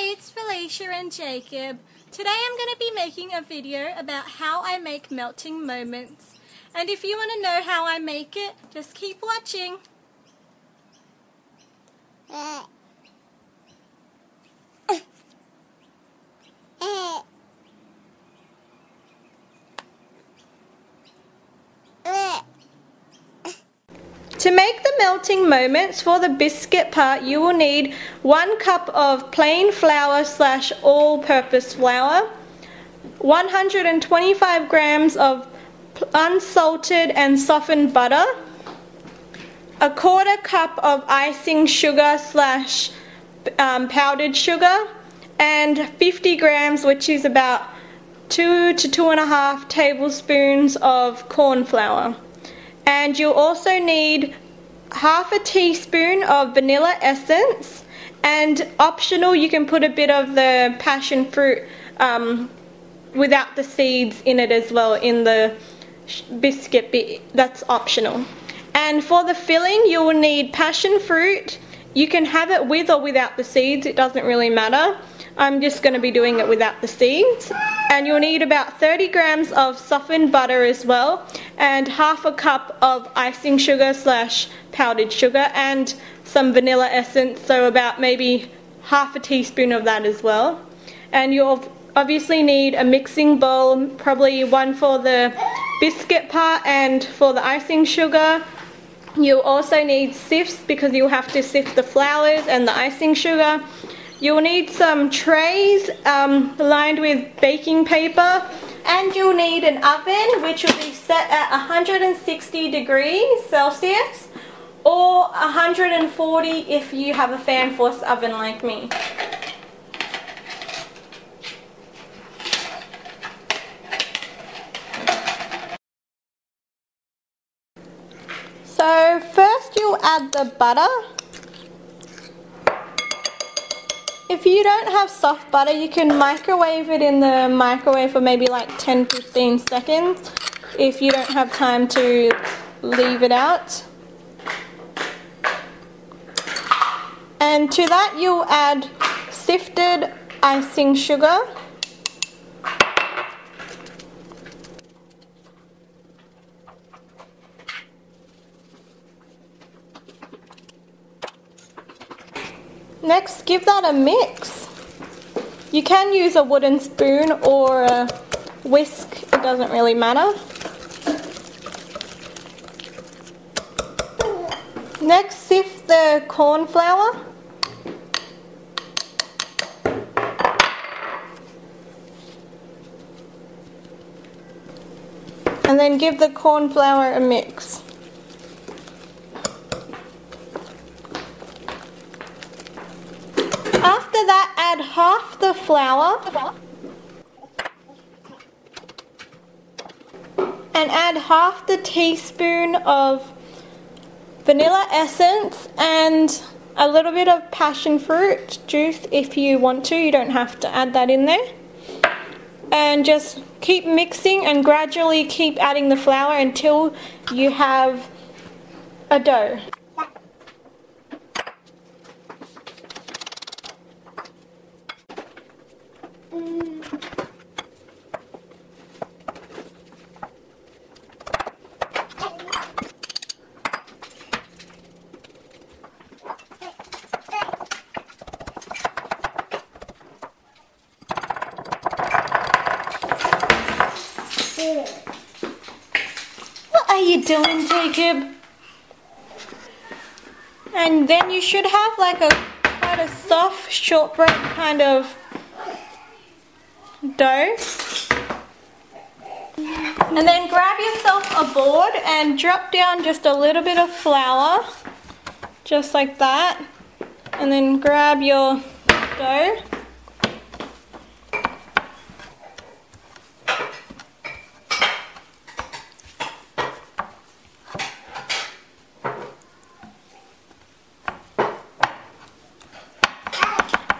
it's Felicia and Jacob. Today I'm going to be making a video about how I make melting moments. And if you want to know how I make it, just keep watching. To make the melting moments for the biscuit part, you will need 1 cup of plain flour / all-purpose flour, 125 grams of unsalted and softened butter, 1/4 cup of icing sugar / powdered sugar, and 50 grams, which is about 2 to 2.5 tablespoons of cornflour. And you'll also need 1/2 teaspoon of vanilla essence, and optional, you can put a bit of the passion fruit without the seeds in it as well in the biscuit bit. That's optional. And for the filling, you will need passion fruit. You can have it with or without the seeds, it doesn't really matter. I'm just going to be doing it without the seeds. And you'll need about 30 grams of softened butter as well, and 1/2 cup of icing sugar / powdered sugar, and some vanilla essence, so about maybe 1/2 teaspoon of that as well. And you'll obviously need a mixing bowl, probably one for the biscuit part and for the icing sugar. You'll also need sifts because you'll have to sift the flours and the icing sugar. You'll need some trays lined with baking paper, and you'll need an oven which will be set at 160 degrees Celsius or 140 if you have a fan force oven like me. So first you'll add the butter. If you don't have soft butter, you can microwave it in the microwave for maybe like 10-15 seconds if you don't have time to leave it out. And to that you'll add sifted icing sugar. Next, give that a mix. You can use a wooden spoon or a whisk, it doesn't really matter. Next, sift the corn flour. And then give the corn flour a mix. After that, add 1/2 the flour and add 1/2 the teaspoon of vanilla essence and a little bit of passion fruit juice if you want to. You don't have to add that in there. And just keep mixing and gradually keep adding the flour until you have a dough. What are you doing, Jacob? And then you should have like quite a soft shortbread kind of dough. And then grab yourself a board and drop down just a little bit of flour, just like that. And then grab your dough.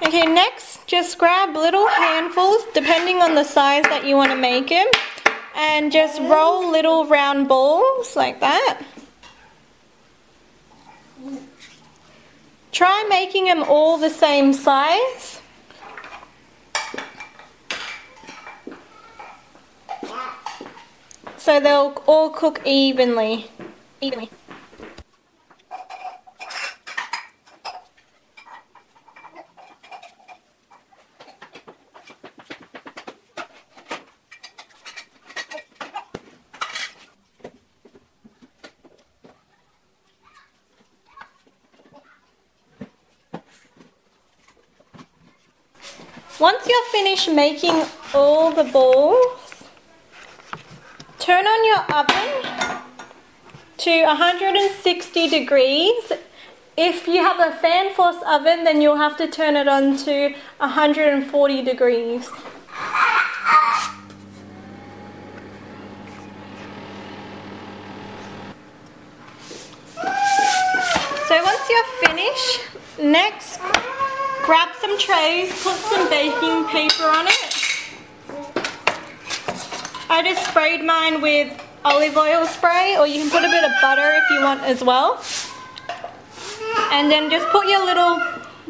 Okay, next, just grab little handfuls, depending on the size that you want to make them, and just roll little round balls like that. Try making them all the same size. so they'll all cook evenly. Once you're finished making all the balls, turn on your oven to 160 degrees. If you have a fan force oven, then you'll have to turn it on to 140 degrees. So once you're finished, next grab some trays, put some baking paper on it. I just sprayed mine with olive oil spray, or you can put a bit of butter if you want as well. And then just put your little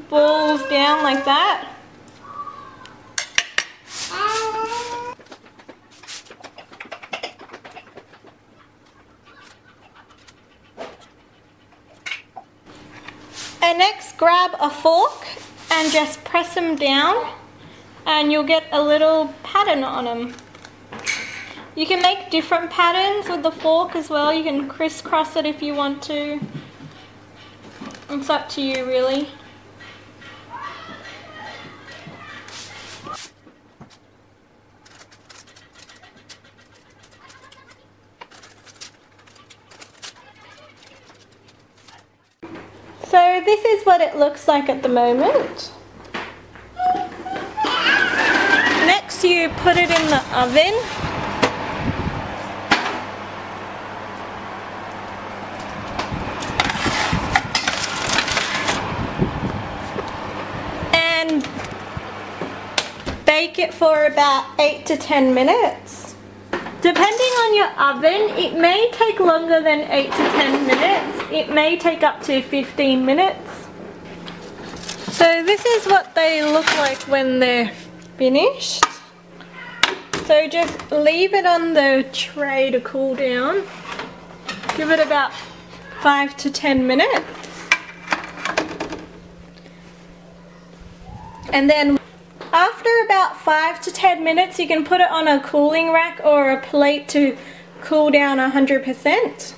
balls down like that. And next grab a fork and just press them down and you'll get a little pattern on them. You can make different patterns with the fork as well. You can crisscross it if you want to. It's up to you really. So this is what it looks like at the moment. Next you put it in the oven. And bake it for about 8 to 10 minutes. Depending on your oven, it may take longer than 8 to 10 minutes. It may take up to 15 minutes. So this is what they look like when they're finished. So just leave it on the tray to cool down. Give it about 5 to 10 minutes. And then after about 5 to 10 minutes, you can put it on a cooling rack or a plate to cool down 100%.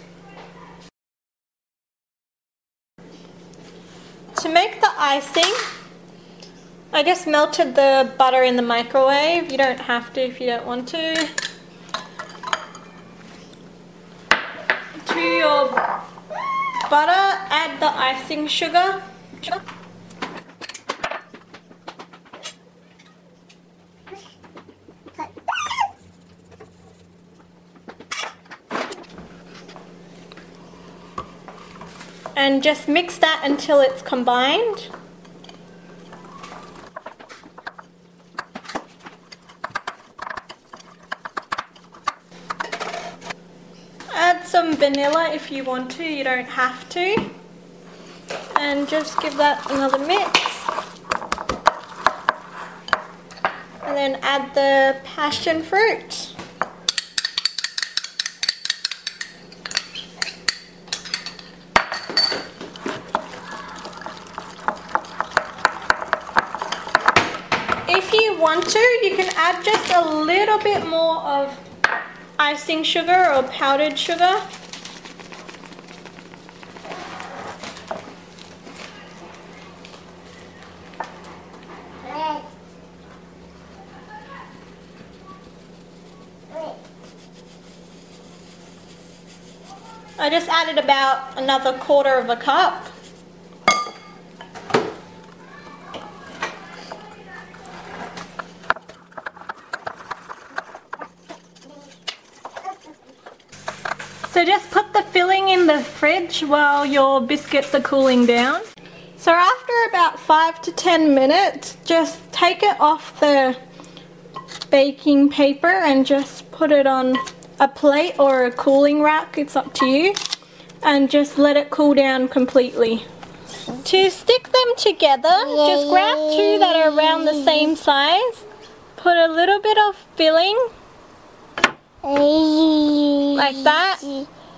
To make the icing, I just melted the butter in the microwave. You don't have to if you don't want to. To your butter, add the icing sugar. And just mix that until it's combined. Add some vanilla if you want to, you don't have to. And just give that another mix. And then add the passion fruit. If you want to, you can add just a little bit more of icing sugar or powdered sugar. I just added about another 1/4 cup. So just put the filling in the fridge while your biscuits are cooling down. So after about 5 to 10 minutes, just take it off the baking paper and just put it on a plate or a cooling rack, it's up to you, and just let it cool down completely. To stick them together, just grab 2 that are around the same size, put a little bit of filling like that,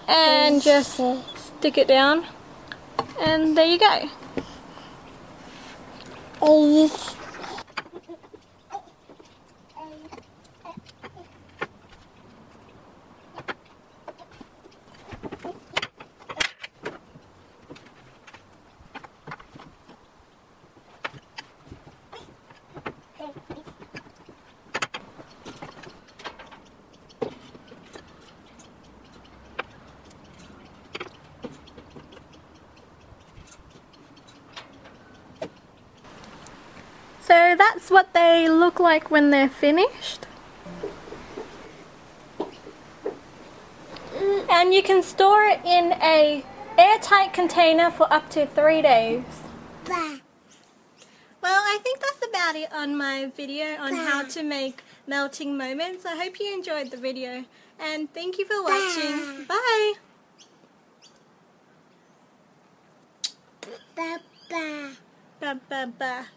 and just stick it down, and there you go. So that's what they look like when they're finished. And you can store it in a airtight container for up to 3 days. Well, I think that's about it on my video on how to make melting moments. I hope you enjoyed the video, and thank you for watching. Bye! Ba ba ba.